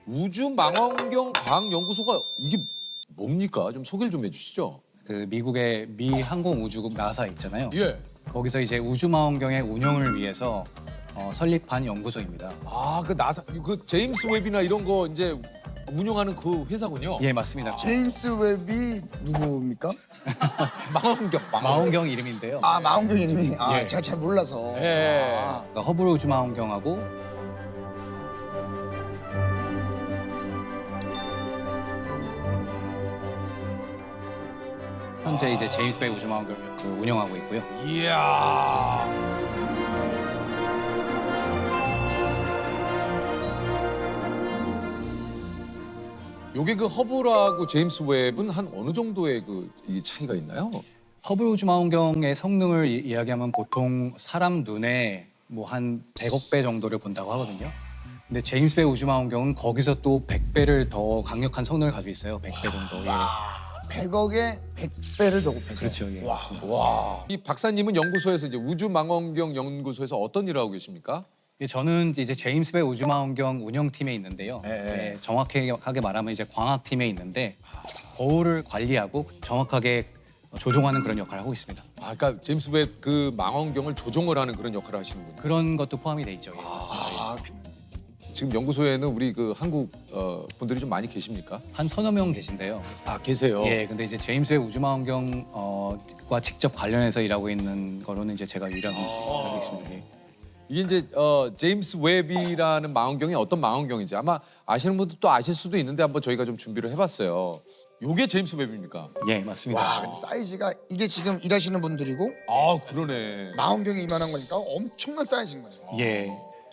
우주 망원경 과학연구소가 이게 뭡니까? 좀 소개를 좀 해주시죠. 그 미국의 미 항공우주국 나사 있잖아요. 예. 거기서 이제 우주망원경의 운영을 위해서 설립한 연구소입니다. 아, 그 나사, 그 제임스 웹이나 이런 거 이제 운영하는 그 회사군요. 예, 맞습니다. 제임스 웹이 누구입니까? 망원경. 망원경 이름인데요. 아, 망원경 이름이. 아, 예. 제가 잘 몰라서. 예. 아, 그러니까 허블 우주망원경하고 현재 이제 제임스 웹 우주망원경을 운영하고 있고요. 이야. 요게 그 허블하고 제임스 웹은 한 어느 정도의 이 차이가 있나요? 허블 우주망원경의 성능을 이야기하면 보통 사람 눈에 뭐 한 100억 배 정도를 본다고 하거든요. 근데 제임스 웹 우주망원경은 거기서 또 100배를 더 강력한 성능을 가지고 있어요. 100배 정도. 예. 100억에 100배를 더 곱해서. 그렇죠. 예, 맞습니다. 와. 이 박사님은 연구소에서 이제 우주망원경 연구소에서 어떤 일을 하고 계십니까? 예, 저는 이제 제임스 웹 우주망원경 운영팀에 있는데요. 예, 예. 예, 정확하게 말하면 이제 광학팀에 있는데 거울을 관리하고 정확하게 조종하는 그런 역할을 하고 있습니다. 아, 그러니까 제임스 웹 그 망원경을 조종을 하는 그런 역할을 하시는군요. 그런 것도 포함이 돼 있죠. 예, 맞습니다. 예. 아, 지금 연구소에는 우리 그 한국 분들이 좀 많이 계십니까? 한 서너 명 계신데요. 아, 계세요. 예, 근데 이제 제임스 웹 우주망원경과 직접 관련해서 일하고 있는 거로는 이제 제가 유일하게 일하고 있습니다. 예. 이게 이제 제임스 웹이라는 망원경이 어떤 망원경인지 아마 아시는 분도 또 아실 수도 있는데 한번 저희가 좀 준비를 해봤어요. 요게 제임스 웹입니까? 예, 맞습니다. 와, 근데 사이즈가 이게 지금 일하시는 분들이고 아, 그러네. 망원경이 이만한 거니까 엄청난 사이즈인 거네요. 예,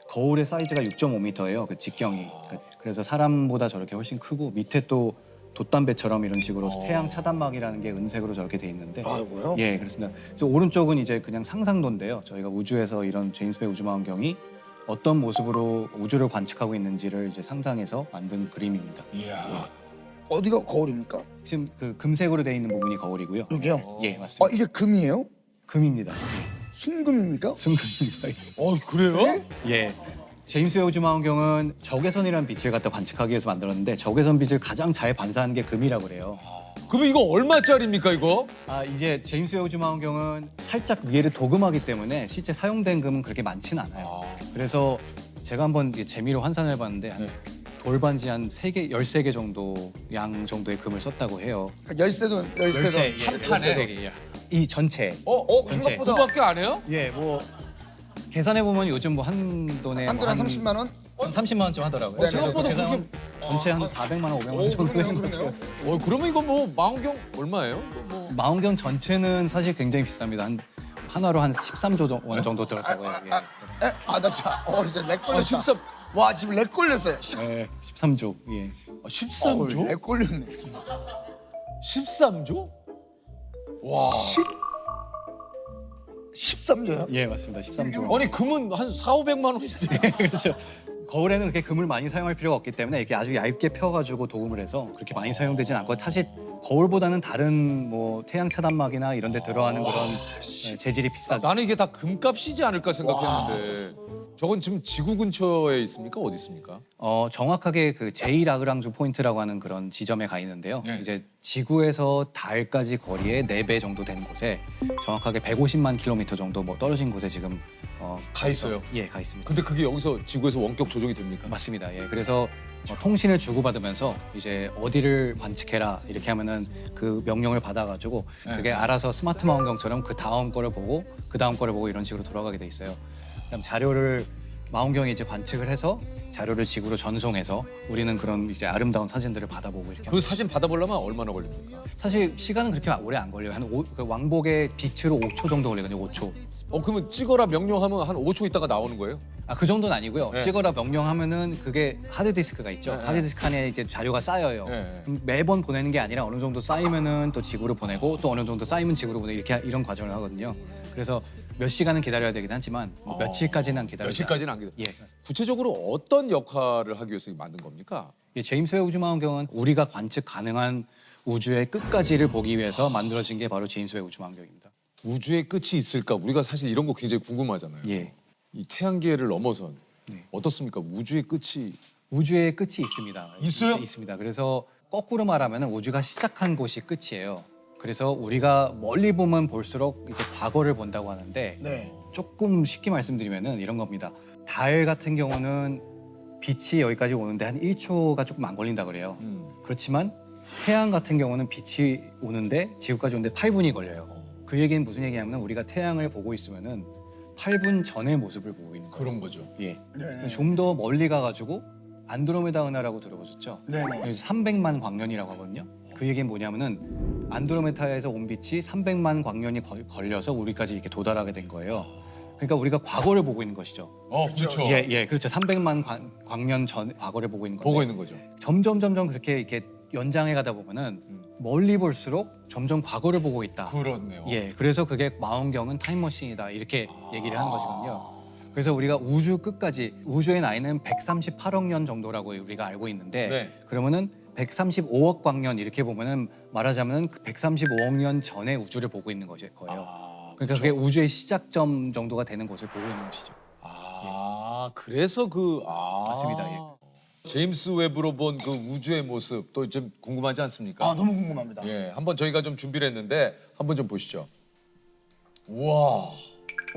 거울의 사이즈가 6.5m예요. 그 직경이. 그래서 사람보다 저렇게 훨씬 크고 밑에 또 돛담배처럼 이런 식으로 태양 차단막이라는 게 은색으로 저렇게 돼 있는데. 아이고요. 예, 그렇습니다. 그래서 오른쪽은 이제 그냥 상상도인데요. 저희가 우주에서 이런 제임스 웹 우주망원경이 어떤 모습으로 우주를 관측하고 있는지를 이제 상상해서 만든 그림입니다. 이야. 어디가 거울입니까? 지금 그 금색으로 돼 있는 부분이 거울이고요. 여기요? 예, 맞습니다. 이게 금이에요? 금입니다. 순금입니까? 순금입니다. 그래요? 예. 제임스 웹 우주망원경은 적외선이라는 빛을 갖다 관측하기 위해서 만들었는데 적외선 빛을 가장 잘 반사하는 게 금이라고 그래요. 그럼 이거 얼마짜리입니까 이거? 아, 이제 제임스 웹 우주망원경은 살짝 위에를 도금하기 때문에 실제 사용된 금은 그렇게 많지는 않아요. 그래서 제가 한번 이제 재미로 환산을 해봤는데 한 돌반지 한 3개, 13개 정도 양 정도의 금을 썼다고 해요. 열쇠도 예, 한 판에? 13개. 이 전체. 전체. 생각보다 그거밖에 안 해요? 예, 뭐 계산해보면 요즘 뭐 한 돈에 한 뭐 돈 한 30만 원? 한 30만 원쯤 하더라고요. 네, 생각보다 계산하면 전체 한 400만 원, 500만 원 정도 되는 것 같아요. 그러면 이거 뭐 망원경 얼마예요? 뭐. 망원경 전체는 사실 굉장히 비쌉니다. 하나로 한 13조 원 정도 들었다고 해요. 에? 아, 나 진짜 진짜 렉 걸렸다. 13. 와, 지금 렉 걸렸어요. 예, 13조. 예. 13조? 렉 걸렸네. 지금. 13조? 와. 13조요? 예, 맞습니다. 13조. 아니 금은 한 4, 500만 원인데. 그렇죠. 거울에는 그렇게 금을 많이 사용할 필요가 없기 때문에 이렇게 아주 얇게 펴가지고 도금을 해서 그렇게 많이 사용되진 않고 사실 거울보다는 다른 뭐 태양 차단막이나 이런 데 들어가는 그런 재질이 비싸죠. 나는 이게 다 금값이지 않을까 생각했는데. 저건 지금 지구 근처에 있습니까? 어디 있습니까? 정확하게 그 제2라그랑주 포인트라고 하는 그런 지점에 가 있는데요. 네. 이제 지구에서 달까지 거리의 4배 정도 되는 곳에 정확하게 150만 킬로미터 정도 뭐 떨어진 곳에 지금 가 있어요. 예, 가 있습니다. 근데 그게 여기서 지구에서 원격 조종이 됩니까? 맞습니다. 예, 그래서 통신을 주고받으면서 이제 어디를 관측해라 이렇게 하면은 그 명령을 받아가지고 그게 알아서 스마트 망원경처럼 그 다음 거를 보고 그 다음 거를 보고 이런 식으로 돌아가게 돼 있어요. 그다음 자료를 망원경이 이제 관측을 해서 자료를 지구로 전송해서 우리는 그런 이제 아름다운 사진들을 받아보고 이렇게. 그 사진 받아보려면 얼마나 걸립니까? 사실 시간은 그렇게 오래 안 걸려요. 그 왕복의 빛으로 5초 정도 걸리거든요. 5초. 그러면 찍어라 명령하면 한 5초 있다가 나오는 거예요? 아, 그 정도는 아니고요. 네. 찍어라 명령하면은 그게 하드디스크가 있죠. 하드디스크 안에 이제 자료가 쌓여요. 네. 매번 보내는 게 아니라 어느 정도 쌓이면은 또 지구로 보내고 또 어느 정도 쌓이면 지구로 보내고 이런 과정을 하거든요. 그래서 몇 시간은 기다려야 되긴 하지만 뭐 며칠까지는 안 기다려요. 며칠까지는 안 기다려. 예. 구체적으로 어떤 역할을 하기 위해서 만든 겁니까? 이 제임스 웹 우주망원경은 우리가 관측 가능한 우주의 끝까지를 보기 위해서 만들어진 게 바로 제임스 웹 우주망원경입니다. 우주의 끝이 있을까? 우리가 사실 이런 거 굉장히 궁금하잖아요. 예. 이 태양계를 넘어선 네. 어떻습니까? 우주의 끝이 우주의 끝이 있습니다. 있어요? 있습니다. 그래서 거꾸로 말하면 우주가 시작한 곳이 끝이에요. 그래서 우리가 멀리 보면 볼수록 이제 과거를 본다고 하는데 네. 조금 쉽게 말씀드리면은 이런 겁니다. 달 같은 경우는 빛이 여기까지 오는데 한 1초가 조금 안 걸린다 그래요. 그렇지만 태양 같은 경우는 빛이 오는데 지구까지 오는데 8분이 걸려요. 그 얘기는 무슨 얘기냐면 우리가 태양을 보고 있으면은 8분 전의 모습을 보고 있는 거예요. 그런 거죠. 예. 네. 좀 더 멀리 가가지고 안드로메다 은하라고 들어보셨죠? 네네. 300만 광년이라고 하거든요. 그 얘기는 뭐냐면은 안드로메다에서 온 빛이 300만 광년이 걸려서 우리까지 이렇게 도달하게 된 거예요. 그러니까 우리가 과거를 보고 있는 것이죠. 그렇죠. 예, 그렇죠. 300만 광년 전 과거를 보고 있는 건데 보고 있는 거죠. 점점 그렇게 이렇게 연장해 가다 보면은 멀리 볼수록 점점 과거를 보고 있다. 그렇네요. 예, 그래서 그게 망원경은 타임머신이다 이렇게 얘기를 하는 것이거든요. 그래서 우리가 우주 끝까지 우주의 나이는 138억 년 정도라고 우리가 알고 있는데 네. 그러면은 135억 광년 이렇게 보면은 말하자면 그 135억 년 전의 우주를 보고 있는 거예요. 그러니까 그게 우주의 시작점 정도가 되는 곳을 보고 있는 것이죠. 그래서 맞습니다, 예. 제임스 웹으로 본 그 우주의 모습 또 좀 궁금하지 않습니까? 아 너무 궁금합니다. 예, 한번 저희가 좀 준비를 했는데 한번 좀 보시죠. 우와.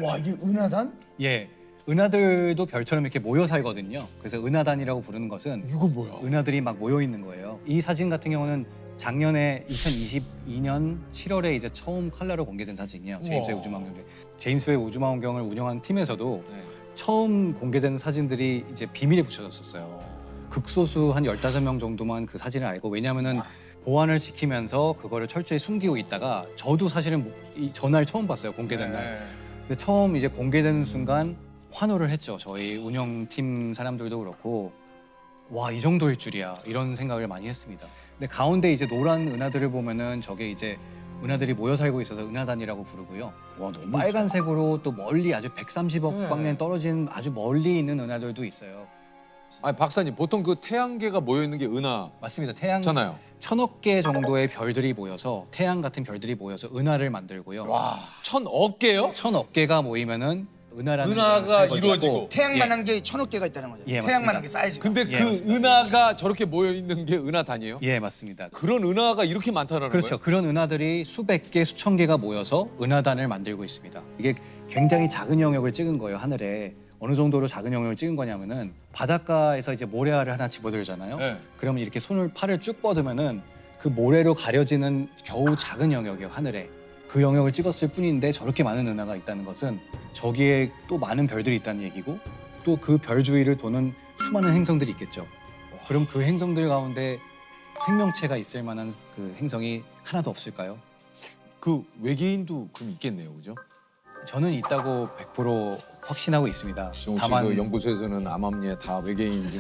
와 이게 은하단? 예, 은하들도 별처럼 이렇게 모여 살거든요. 그래서 은하단이라고 부르는 것은 이거 뭐야? 은하들이 막 모여 있는 거예요. 이 사진 같은 경우는 작년에 2022년 7월에 이제 처음 컬러로 공개된 사진이에요. 제임스 웹 우주망원경. 제임스 웹 우주망원경을 운영하는 팀에서도 네. 처음 공개된 사진들이 이제 비밀에 붙여졌었어요. 극소수 한 15명 정도만 그 사진을 알고 왜냐하면은 보안을 지키면서 그거를 철저히 숨기고 있다가 저도 사실은 이 전날 처음 봤어요. 공개된 날. 근데 처음 이제 공개되는 순간 환호를 했죠. 저희 운영팀 사람들도 그렇고 와, 이 정도일 줄이야 이런 생각을 많이 했습니다. 근데 가운데 이제 노란 은하들을 보면은 저게 이제 은하들이 모여 살고 있어서 은하단이라고 부르고요. 와, 너무 빨간색으로 또 멀리 아주 130억 네. 광년 떨어진 아주 멀리 있는 은하들도 있어요. 아니 박사님 보통 그 태양계가 모여 있는 게 은하잖아요. 맞습니다. 태양 1000억 개 정도의 별들이 모여서 태양 같은 별들이 모여서 은하를 만들고요. 와 1000억 개요? 1000억 개가 모이면은 은하라는 은하가 게 이루어지고. 태양만한 게 1000억 개가 있다는 거죠. 예, 태양만한 맞습니다. 게 사이즈가. 근데 예, 그 맞습니다. 은하가 저렇게 모여 있는 게 은하단이에요? 예, 맞습니다. 그런 은하가 이렇게 많다는 그렇죠. 거예요? 그런 은하들이 수백 개, 수천 개가 모여서 은하단을 만들고 있습니다. 이게 굉장히 작은 영역을 찍은 거예요, 하늘에. 어느 정도로 작은 영역을 찍은 거냐면은 바닷가에서 이제 모래알을 하나 집어들잖아요. 네. 그러면 이렇게 팔을 쭉 뻗으면은 그 모래로 가려지는 겨우 작은 영역이요, 하늘에. 그 영역을 찍었을 뿐인데 저렇게 많은 은하가 있다는 것은 저기에 또 많은 별들이 있다는 얘기고 또 그 별 주위를 도는 수많은 행성들이 있겠죠. 그럼 그 행성들 가운데 생명체가 있을 만한 그 행성이 하나도 없을까요? 그 외계인도 그럼 있겠네요, 그죠? 저는 있다고 100% 확신하고 있습니다. 지금 다만 그 연구소에서는 암암리에 다 외계인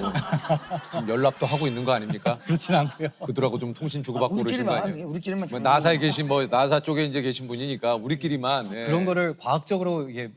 지금 연락도 하고 있는 거 아닙니까? 그렇진 않고요. 그들하고 좀 통신 주고받고 그러신 거 아니에요? 우리끼리만 뭐 조용히 나사에 계신 나사 쪽에 이제 계신 분이니까 우리끼리만 예. 그런 거를 과학적으로 이게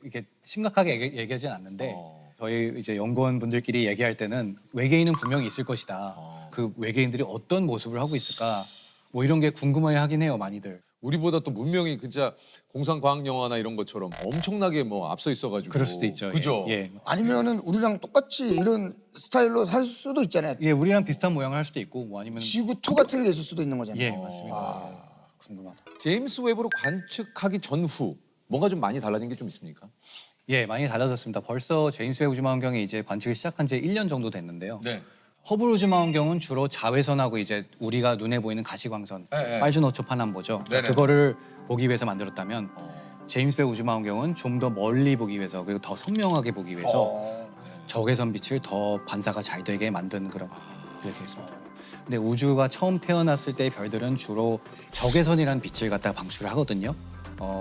심각하게 얘기하진 않는데 저희 이제 연구원 분들끼리 얘기할 때는 외계인은 분명히 있을 것이다. 그 외계인들이 어떤 모습을 하고 있을까? 뭐 이런 게 궁금해 하긴 해요, 많이들. 우리보다 또 문명이 진짜 공상과학 영화나 이런 것처럼 엄청나게 뭐 앞서 있어가지고 그럴 수도 있죠. 그죠? 예. 아니면은 우리랑 똑같이 이런 스타일로 살 수도 있잖아요. 예, 우리랑 비슷한 모양을 할 수도 있고 뭐 아니면 지구2 같은 게 있을 수도 있는 거잖아요. 예, 맞습니다. 궁금하다. 제임스 웹으로 관측하기 전후 뭔가 좀 많이 달라진 게 좀 있습니까? 예, 많이 달라졌습니다. 벌써 제임스 웹 우주망원경이 이제 관측을 시작한 지 1년 정도 됐는데요. 네. 허블 우주망원경은 주로 자외선하고 이제 우리가 눈에 보이는 가시광선, 네. 빨주노초 파남보죠. 네네. 그거를 보기 위해서 만들었다면 제임스 웹 우주망원경은 좀 더 멀리 보기 위해서 그리고 더 선명하게 보기 위해서 적외선 빛을 더 반사가 잘 되게 만든 그런 이렇게 했습니다. 근데 우주가 처음 태어났을 때 별들은 주로 적외선이라는 빛을 갖다가 방출을 하거든요.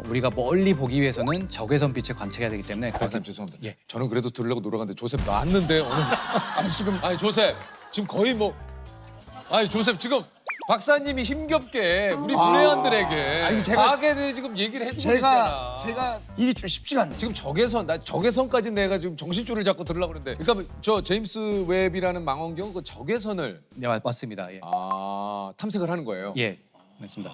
우리가 멀리 보기 위해서는 적외선 빛을 관측해야 되기 때문에 박사님 죄송합니다. 예. 저는 그래도 들으려고 노력하는데 조셉 나왔는데 오늘 아니 지금 아니 조셉 지금 거의 뭐 아니 조셉 지금 박사님이 힘겹게 우리 문외한들에게 아니, 제가- 과학에 대해 지금 얘기를 해주고 계시잖아. 제가 이게 좀 쉽지가 않네요. 지금 적외선까지 내가 지금 정신줄을 잡고 들으려고 그러는데 그러니까 저 제임스 웹이라는 망원경 그 적외선을 네, 맞습니다. 예. 탐색을 하는 거예요. 예, 맞습니다.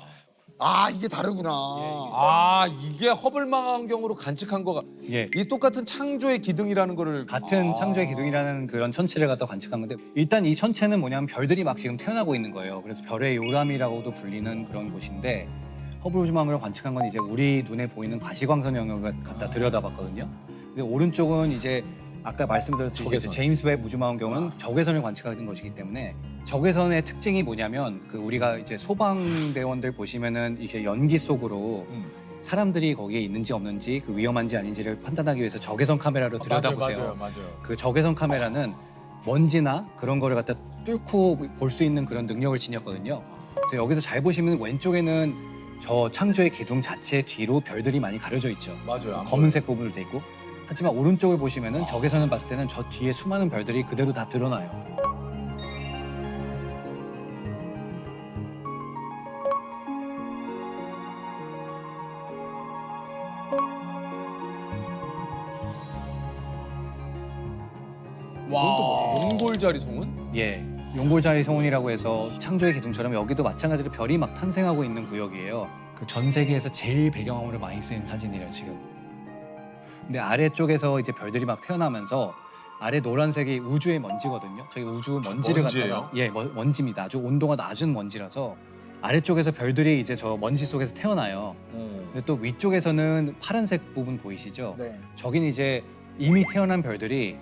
아 이게 다르구나. 아 이게 허블 망원경으로 관측한 거가 예. 이 똑같은 창조의 기둥이라는 거를 같은 창조의 기둥이라는 그런 천체를 갖다 관측한 건데 일단 이 천체는 뭐냐면 별들이 막 지금 태어나고 있는 거예요. 그래서 별의 요람이라고도 불리는 그런 곳인데 허블 우주망원경을 관측한 건 이제 우리 눈에 보이는 가시광선 영역을 갖다 들여다봤거든요. 근데 오른쪽은 이제 아까 말씀드렸듯이 적외선. 제임스 웹 우주망원경은 적외선을 관측하는 것이기 때문에 적외선의 특징이 뭐냐면 그 우리가 이제 소방대원들 보시면은 이렇게 연기 속으로 사람들이 거기에 있는지 없는지 그 위험한지 아닌지를 판단하기 위해서 적외선 카메라로 들여다보세요. 맞아요. 그 적외선 카메라는 먼지나 그런 거를 갖다 뚫고 볼 수 있는 그런 능력을 지녔거든요. 그래서 여기서 잘 보시면 왼쪽에는 저 창조의 기둥 자체 뒤로 별들이 많이 가려져 있죠. 맞아요. 검은색 부분으로 돼 있고. 하지만 오른쪽을 보시면은 적외선을 봤을 때는 저 뒤에 수많은 별들이 그대로 다 드러나요. 이건 또 뭐야? 용골자리 송은? 예. 용골자리 성운이라고 해서 창조의 기둥처럼 여기도 마찬가지로 별이 막 탄생하고 있는 구역이에요. 그 전 세계에서 제일 배경화면으로 많이 쓰인 사진이래요, 지금. 근데 아래쪽에서 이제 별들이 막 태어나면서 아래 노란색이 우주의 먼지거든요. 저희 우주 먼지를 먼지예요? 갖다가 먼지입니다. 아주 온도가 낮은 먼지라서 아래쪽에서 별들이 이제 저 먼지 속에서 태어나요. 근데 또 위쪽에서는 파란색 부분 보이시죠? 네. 저긴 이제 이미 태어난 별들이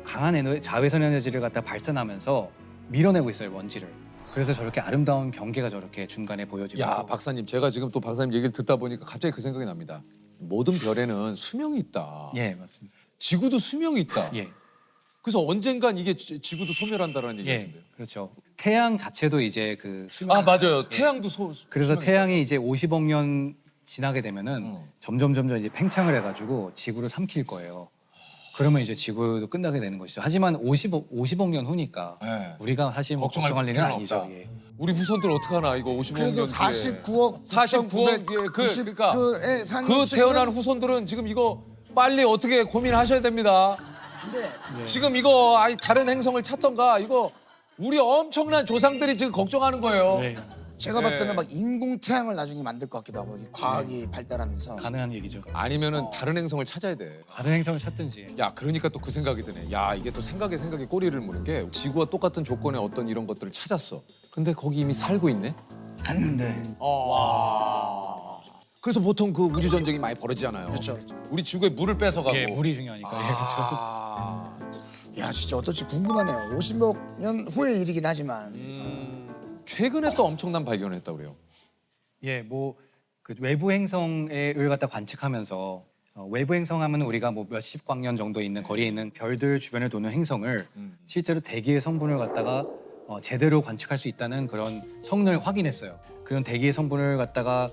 강한 자외선 에너지를 갖다 발산하면서 밀어내고 있어요, 먼지를. 그래서 저렇게 아름다운 경계가 저렇게 중간에 보여지고. 야 박사님 제가 지금 또 박사님 얘기를 듣다 보니까 갑자기 그 생각이 납니다. 모든 별에는 수명이 있다. 예, 맞습니다. 지구도 수명이 있다. 예. 그래서 언젠간 이게 지구도 소멸한다라는 얘기 예, 같은데요. 그렇죠. 태양 자체도 이제 그 수명이 아 맞아요. 있어요. 예. 태양도 그래서 수명이 태양이 이제 50억 년 지나게 되면은 점점 이제 팽창을 해가지고 지구를 삼킬 거예요. 그러면 이제 지구도 끝나게 되는 것이죠. 하지만 50억 년 후니까 네. 우리가 사실 뭐 걱정할 일은 필요는 아니죠. 없다. 예. 우리 후손들 어떡하나 이거 50억 년 그래도 뒤에. 49억 49억 그러니까 그 태어난 후손들은 지금 이거 빨리 어떻게 고민하셔야 됩니다. 지금 이거 다른 행성을 찾던가 이거 우리 엄청난 조상들이 지금 걱정하는 거예요. 네, 제가 봤을 때는 네. 막 인공 태양을 나중에 만들 것 같기도 하고 이 과학이 발달하면서 가능한 얘기죠. 아니면은 다른 행성을 찾아야 돼. 다른 행성을 찾든지. 야 그러니까 또 그 생각이 드네. 야 이게 또 생각에 꼬리를 무는 게 지구와 똑같은 조건의 어떤 이런 것들을 찾았어. 근데 거기 이미 살고 있네. 갔는데 그래서 보통 그 우주 전쟁이 많이 벌어지잖아요. 그렇죠. 우리 지구에 물을 뺏어가고. 예, 물이 중요하니까. 예, 그렇죠. 아, 야 진짜 어떨지 궁금하네요. 50억 년 후의 일이긴 하지만 최근에 또 엄청난 발견을 했다고 그래요. 예, 뭐 그 외부 행성을 갖다 관측하면서 외부 행성하면 우리가 뭐 몇십 광년 정도 있는 거리에 있는 별들 주변을 도는 행성을 실제로 대기의 성분을 갖다가 제대로 관측할 수 있다는 그런 성능을 확인했어요. 그런 대기의 성분을 갖다가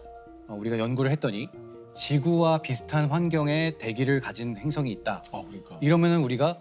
우리가 연구를 했더니 지구와 비슷한 환경의 대기를 가진 행성이 있다. 그러니까. 이러면은 우리가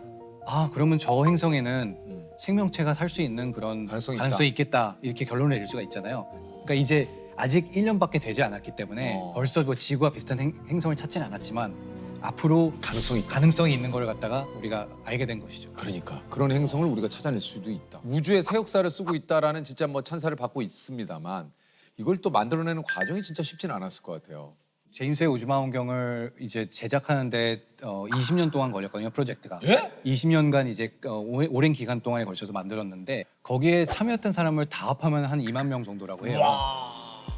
그러면 저 행성에는 생명체가 살 수 있는 그런 가능성이 있겠다 이렇게 결론을 내릴 수가 있잖아요. 그러니까 이제 아직 1년밖에 되지 않았기 때문에 벌써 뭐 지구와 비슷한 행성을 찾지는 않았지만 앞으로 가능성이 있는 걸 갖다가 우리가 알게 된 것이죠. 그러니까 그런 행성을 우리가 찾아낼 수도 있다. 우주의 새 역사를 쓰고 있다라는 진짜 뭐 찬사를 받고 있습니다만 이걸 또 만들어내는 과정이 진짜 쉽지는 않았을 것 같아요. 제임스 웹 우주망원경을 이제 제작하는데 20년 동안 걸렸거든요, 프로젝트가. 예? 20년간 이제 오랜 기간 동안에 걸쳐서 만들었는데 거기에 참여했던 사람을 다 합하면 한 2만 명 정도라고 해요.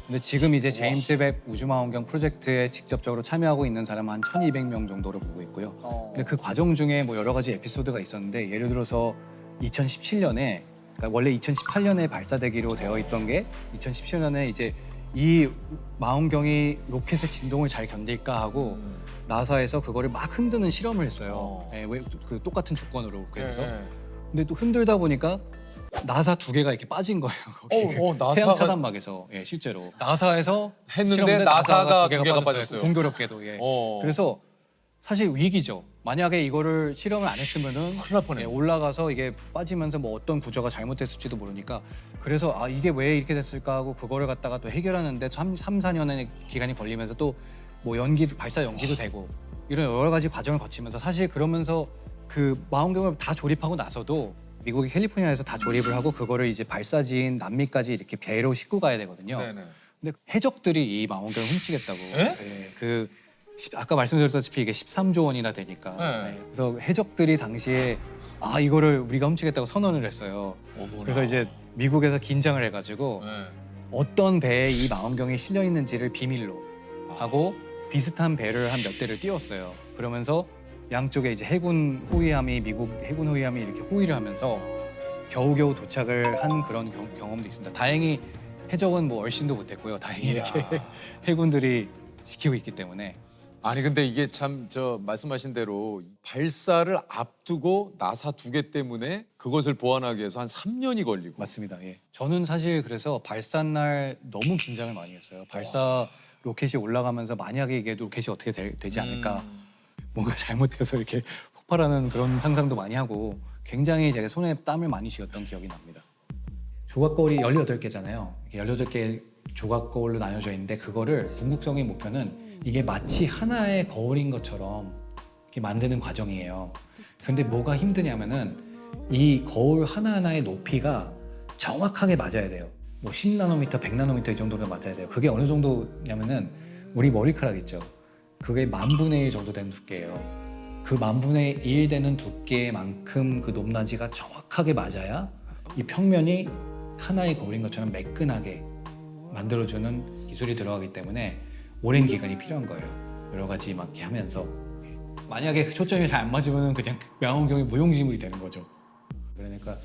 근데 지금 이제 제임스 웹 우주망원경 프로젝트에 직접적으로 참여하고 있는 사람은 한 1,200명 정도로 보고 있고요. 근데 그 과정 중에 뭐 여러 가지 에피소드가 있었는데 예를 들어서 2017년에 그러니까 원래 2018년에 발사되기로 되어 있던 게 2017년에 이제 이 망원경이 로켓의 진동을 잘 견딜까 하고 나사에서 그거를 막 흔드는 실험을 했어요. 예, 그 똑같은 조건으로 그래서. 근데 또 흔들다 보니까 나사 2개가 이렇게 빠진 거예요. 거기. 나사가- 태양 차단막에서 실제로 나사에서 했는데 실험했는데 나사가 두 2개가 빠졌어요. 공교롭게도 그래서 사실 위기죠. 만약에 이거를 실험을 안 했으면은 큰일 날 뻔했네. 올라가서 이게 빠지면서 뭐 어떤 구조가 잘못됐을지도 모르니까 그래서 이게 왜 이렇게 됐을까 하고 그거를 갖다가 또 해결하는데 3, 4년의 기간이 걸리면서 또 뭐 발사 연기도 되고 이런 여러 가지 과정을 거치면서 사실 그러면서 그 망원경을 다 조립하고 나서도 미국의 캘리포니아에서 다 조립을 하고 그거를 이제 발사지인 남미까지 이렇게 배로 싣고 가야 되거든요. 네네. 근데 해적들이 이 망원경을 훔치겠다고. 에? 네, 아까 말씀드렸다시피 이게 13조 원이나 되니까. 네. 네, 그래서 해적들이 당시에 이거를 우리가 훔치겠다고 선언을 했어요. 어머나. 그래서 이제 미국에서 긴장을 해가지고 네. 어떤 배에 이 망원경이 실려 있는지를 비밀로 하고 비슷한 배를 한 몇 대를 띄웠어요. 그러면서 양쪽에 이제 미국 해군 호위함이 이렇게 호위를 하면서 겨우겨우 도착을 한 그런 경험도 있습니다. 다행히 해적은 뭐 얼씬도 못했고요. 다행히 이렇게 해군들이 지키고 있기 때문에. 아니 근데 이게 참 말씀하신 대로 발사를 앞두고 나사 2개 때문에 그것을 보완하기 위해서 한 3년이 걸리고. 맞습니다. 예. 저는 사실 그래서 발사 날 너무 긴장을 많이 했어요. 발사 로켓이 올라가면서 만약에 이게 로켓이 어떻게 되지 않을까, 뭔가 잘못해서 이렇게 폭발하는 그런 상상도 많이 하고 굉장히 제가 손에 땀을 많이 쥐었던 기억이 납니다. 조각거울이 18개잖아요. 18개 조각거울로 나뉘어져 있는데 그거를 궁극적인 목표는 이게 마치 하나의 거울인 것처럼 이렇게 만드는 과정이에요. 근데 뭐가 힘드냐면은 이 거울 하나하나의 높이가 정확하게 맞아야 돼요. 뭐 10나노미터, 100나노미터 이 정도로 맞아야 돼요. 그게 어느 정도냐면은 우리 머리카락 있죠. 그게 10,000분의 1 정도 되는 두께예요. 그 10,000분의 1 되는 두께만큼 그 높낮이가 정확하게 맞아야 이 평면이 하나의 거울인 것처럼 매끈하게 만들어주는 기술이 들어가기 때문에 오랜 기간이 필요한 거예요. 여러 가지 막 이렇게 하면서 만약에 초점이 잘 안 맞으면 그냥 망원경이 무용지물이 되는 거죠. 그러니까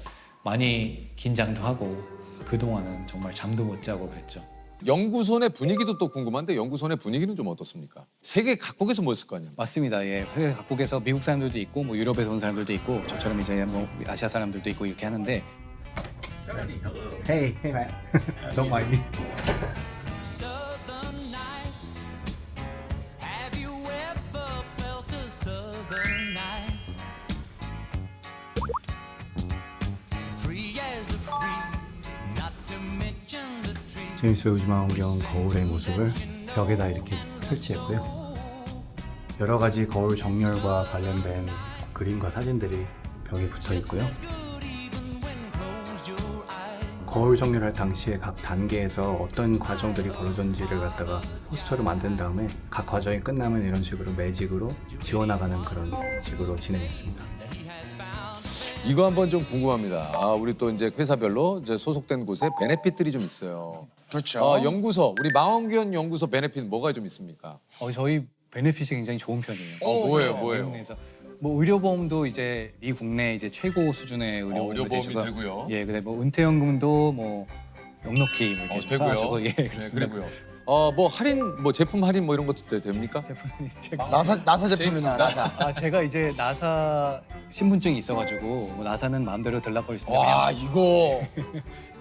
많이 긴장도 하고 그동안은 정말 잠도 못 자고 그랬죠. 연구소 내 분위기도 또 궁금한데 연구소 내 분위기는 좀 어떻습니까? 세계 각국에서 모였을 거 아니에요? 맞습니다. 예, 세계 각국에서 미국 사람들도 있고 뭐 유럽에서 온 사람들도 있고 저처럼 이제 뭐 아시아 사람들도 있고 이렇게 하는데. Hey man, don't mind me. Southern nights. Have you ever felt a southern night? Free as a breeze, not to mention the trees. 제임스 웹 우주망원경 거울의 모습을 벽에다 이렇게 설치했고요. 여러 가지 거울 정렬과 관련된 그림과 사진들이 벽에 붙어 있고요. 거울 정렬할 당시에 각 단계에서 어떤 과정들이 벌어졌는지를 갖다가 포스터를 만든 다음에 각 과정이 끝나면 이런 식으로 매직으로 지워나가는 그런 식으로 진행했습니다. 이거 한번 좀 궁금합니다. 우리 또 이제 회사별로 이제 소속된 곳에 베네핏들이 좀 있어요. 그렇죠. 연구소, 우리 망원경 연구소 베네핏 뭐가 좀 있습니까? 저희 베네핏이 굉장히 좋은 편이에요. 뭐예요? 국내에서 뭐 의료보험도 이제 미 국내 이제 최고 수준의 의료보험이 되고요. 예, 근데 뭐 은퇴연금도 뭐 넉넉히 뭐 이렇게 좀 되고요. 쌓아주고, 예, 네, 그렇습니다. 그리고요. 뭐 할인, 뭐 제품 할인 뭐 이런 것도 됩니까? 제품이 제가 나사 제품이나 나사. 제가 이제 나사 신분증이 있어가지고 뭐 나사는 마음대로 들락거릴 수 있는데 와, 이거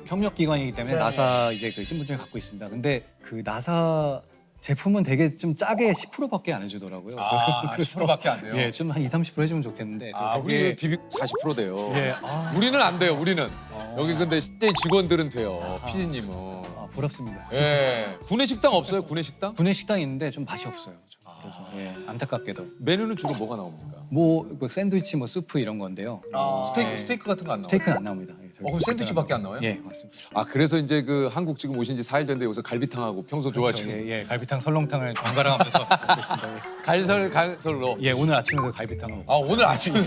협력 기관이기 때문에 네. 나사 이제 그 신분증을 갖고 있습니다. 근데 그 나사 제품은 되게 좀 짜게 10%밖에 안 해주더라고요. 10%밖에 안 돼요? 예, 좀 한 20-30% 해주면 좋겠는데. 우리 비비 40% 돼요. 예, 우리는 안 돼요. 우리는 여기 근데 실제 직원들은 돼요. PD님은. 부럽습니다. 예. 구내 식당 없어요? 구내 식당? 분해 식당이 있는데 좀 맛이 없어요. 그래서 예, 안타깝게도. 메뉴는 주로 뭐가 나옵니까? 뭐 샌드위치, 뭐 수프 이런 건데요. 스테이크 같은 거 안 나와요? 스테이크는 안 나옵니다. 예, 그럼 샌드위치밖에 안 나와요? 예, 맞습니다. 그래서 이제 그 한국 지금 오신 지 4일 됐는데 여기서 갈비탕하고 평소 좋아하시는 예, 갈비탕, 설렁탕을 번갈아 가면서 먹고 있습니다. 갈설로. 예, 오늘 아침에도 갈비탕을 먹고. 오늘 아침에